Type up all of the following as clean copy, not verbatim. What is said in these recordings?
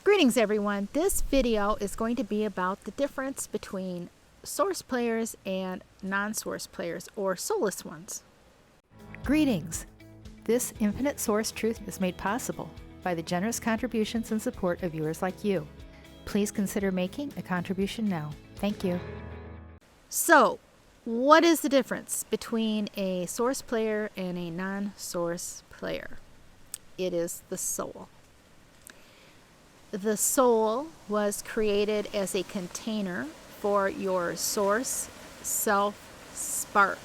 Greetings everyone. This video is going to be about the difference between source players and non-source players, or soulless ones. Greetings! This infinite source truth is made possible by the generous contributions and support of viewers like you. Please consider making a contribution now. Thank you. So, what is the difference between a source player and a non-source player? It is the soul. The soul was created as a container for your source self spark.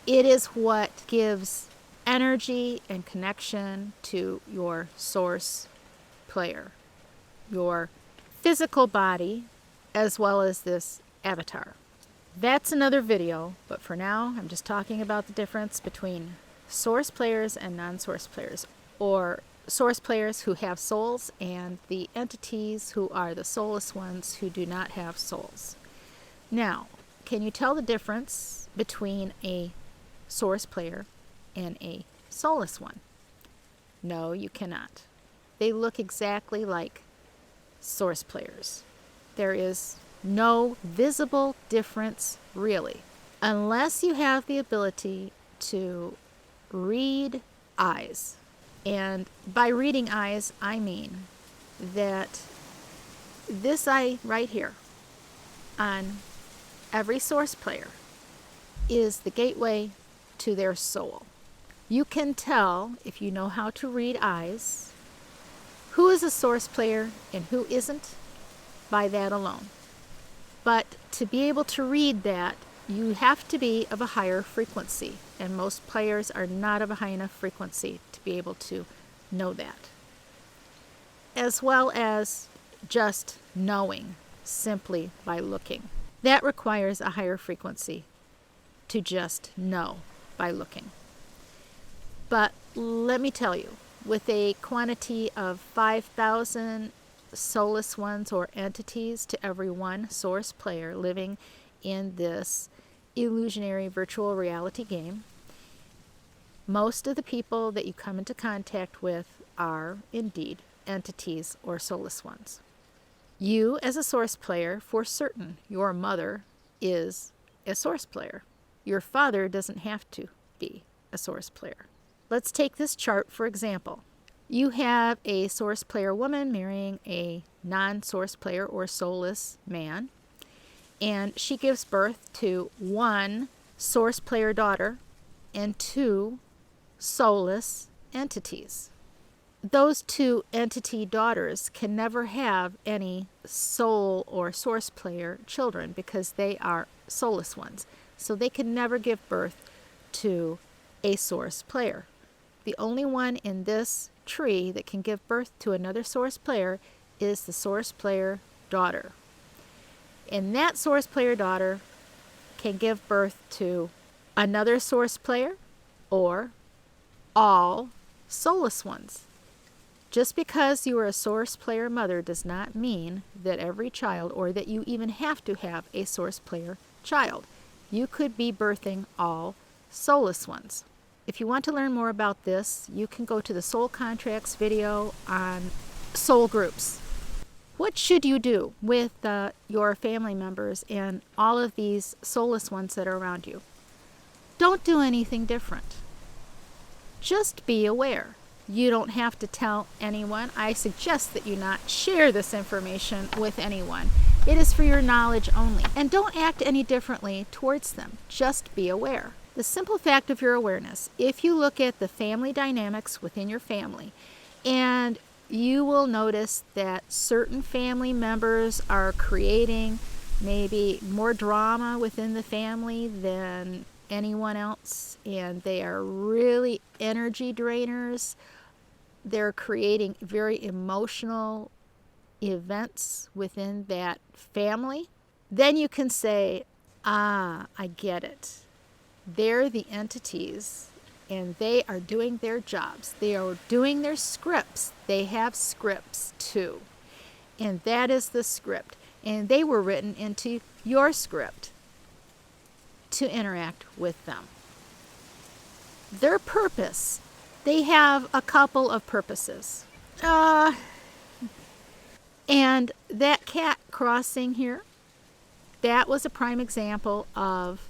It is what gives energy and connection to your source player, your physical body, as well as this avatar. That's another video, but for now I'm just talking about the difference between source players and non-source players, or source players who have souls and the entities who are the soulless ones who do not have souls. Now, can you tell the difference between a source player and a soulless one? No, you cannot. They look exactly like source players. There is no visible difference, really, unless you have the ability to read eyes. And by reading eyes, I mean that this eye right here on every source player is the gateway to their soul. You can tell, if you know how to read eyes, who is a source player and who isn't by that alone. But to be able to read that, you have to be of a higher frequency, and most players are not of a high enough frequency to be able to know that. As well as just knowing simply by looking. That requires a higher frequency to just know by looking. But let me tell you, with a quantity of 5,000 soulless ones or entities to every one source player living in this illusionary virtual reality game, most of the people that you come into contact with are indeed entities or soulless ones. You, as a source player, for certain, your mother is a source player. Your father doesn't have to be a source player. Let's take this chart for example. You have a source player woman marrying a non-source player or soulless man, and she gives birth to one source player daughter and two soulless entities. Those two entity daughters can never have any soul or source player children because they are soulless ones. So they can never give birth to a source player. The only one in this tree that can give birth to another source player is the source player daughter. And that source player daughter can give birth to another source player or all soulless ones. Just because you are a source player mother does not mean that every child, or that you even have to have a source player child. You could be birthing all soulless ones. If you want to learn more about this, you can go to the Soul Contracts video on soul groups. What should you do with your family members and all of these soulless ones that are around you? Don't do anything different. Just be aware. You don't have to tell anyone. I suggest that you not share this information with anyone. It is for your knowledge only. And don't act any differently towards them. Just be aware. The simple fact of your awareness, if you look at the family dynamics within your family, and you will notice that certain family members are creating maybe more drama within the family than anyone else, and they are really energy drainers. They're creating very emotional events within that family. Then you can say, I get it. They're the entities, and they are doing their jobs. They are doing their scripts. They have scripts too. And that is the script. And they were written into your script to interact with them. Their purpose, they have a couple of purposes. And that cat crossing here, that was a prime example of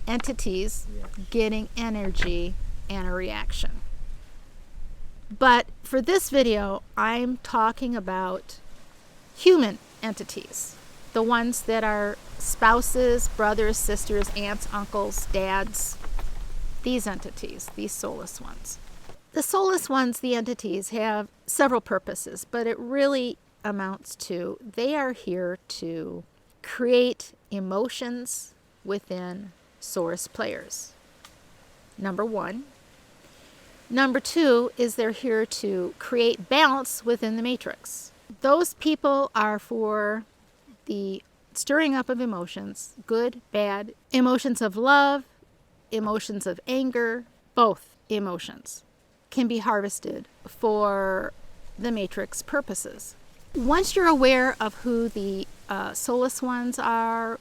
entities getting energy and a reaction. But for this video, I'm talking about human entities, the ones that are spouses, brothers, sisters, aunts, uncles, dads, these entities, these soulless ones. The soulless ones, the entities, have several purposes, but it really amounts to they are here to create emotions within source players. Number one. Number two is they're here to create balance within the matrix. Those people are for the stirring up of emotions, good, bad, emotions of love, emotions of anger, both emotions can be harvested for the matrix purposes. Once you're aware of who the soulless ones are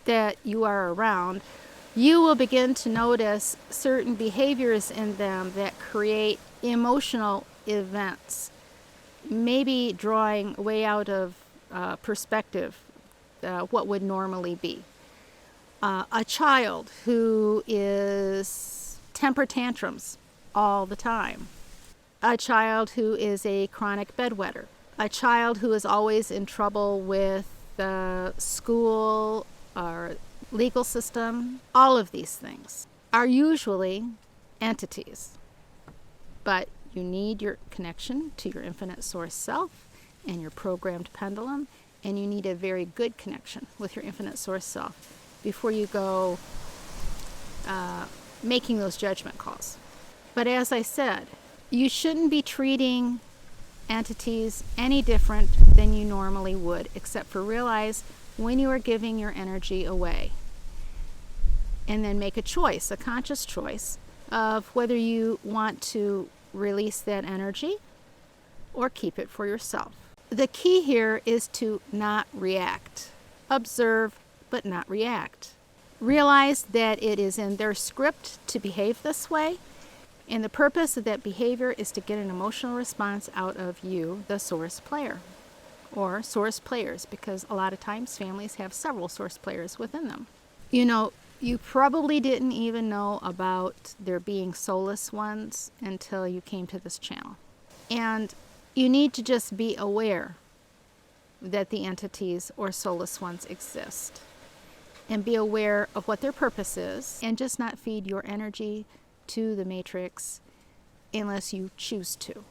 that you are around, you will begin to notice certain behaviors in them that create emotional events, maybe drawing way out of perspective what would normally be. A child who is temper tantrums all the time. A child who is a chronic bedwetter. A child who is always in trouble with the school or legal system. All of these things are usually entities. But you need your connection to your infinite source self and your programmed pendulum, and you need a very good connection with your infinite source self before you go making those judgment calls. But as I said, you shouldn't be treating entities any different than you normally would, except for realize when you are giving your energy away. And then make a choice, a conscious choice, of whether you want to release that energy or keep it for yourself. The key here is to not react. Observe, but not react. Realize that it is in their script to behave this way, and the purpose of that behavior is to get an emotional response out of you, the source player, or source players, because a lot of times families have several source players within them. You know, you probably didn't even know about there being soulless ones until you came to this channel. And you need to just be aware that the entities or soulless ones exist. And be aware of what their purpose is, and just not feed your energy to the matrix unless you choose to.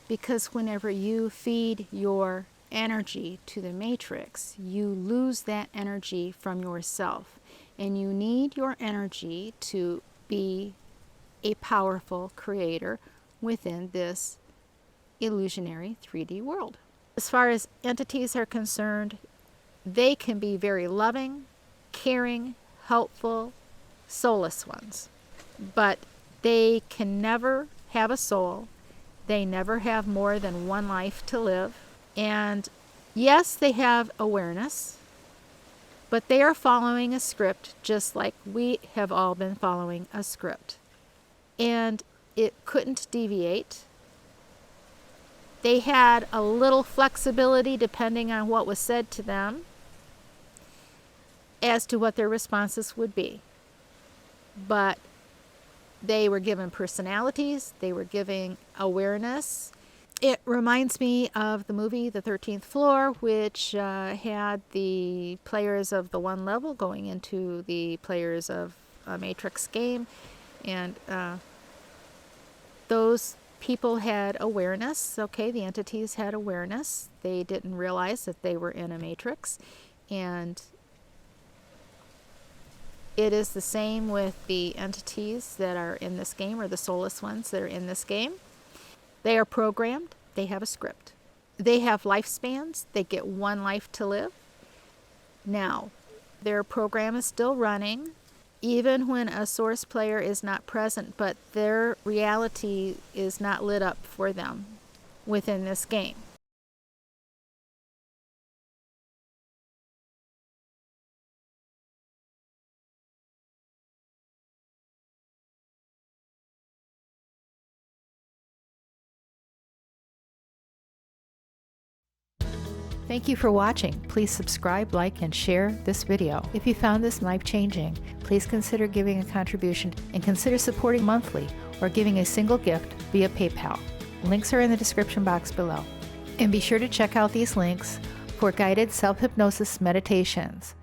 Because whenever you feed your energy to the matrix, you lose that energy from yourself. And you need your energy to be a powerful creator within this illusionary 3D world. As far as entities are concerned, they can be very loving, caring, helpful, soulless ones. But they can never have a soul. They never have more than one life to live. And yes, they have awareness, but they are following a script just like we have all been following a script. And it couldn't deviate. They had a little flexibility depending on what was said to them as to what their responses would be. But they were given personalities, they were given awareness. It reminds me of the movie The 13th Floor, which had the players of the one level going into the players of a Matrix game. And those people had awareness. Okay, the entities had awareness. They didn't realize that they were in a Matrix. And it is the same with the entities that are in this game, or the soulless ones that are in this game. They are programmed. They have a script. They have lifespans. They get one life to live. Now, their program is still running, even when a source player is not present, but their reality is not lit up for them within this game. Thank you for watching. Please subscribe, like, and share this video. If you found this life-changing, please consider giving a contribution and consider supporting monthly or giving a single gift via PayPal. Links are in the description box below. And be sure to check out these links for guided self-hypnosis meditations.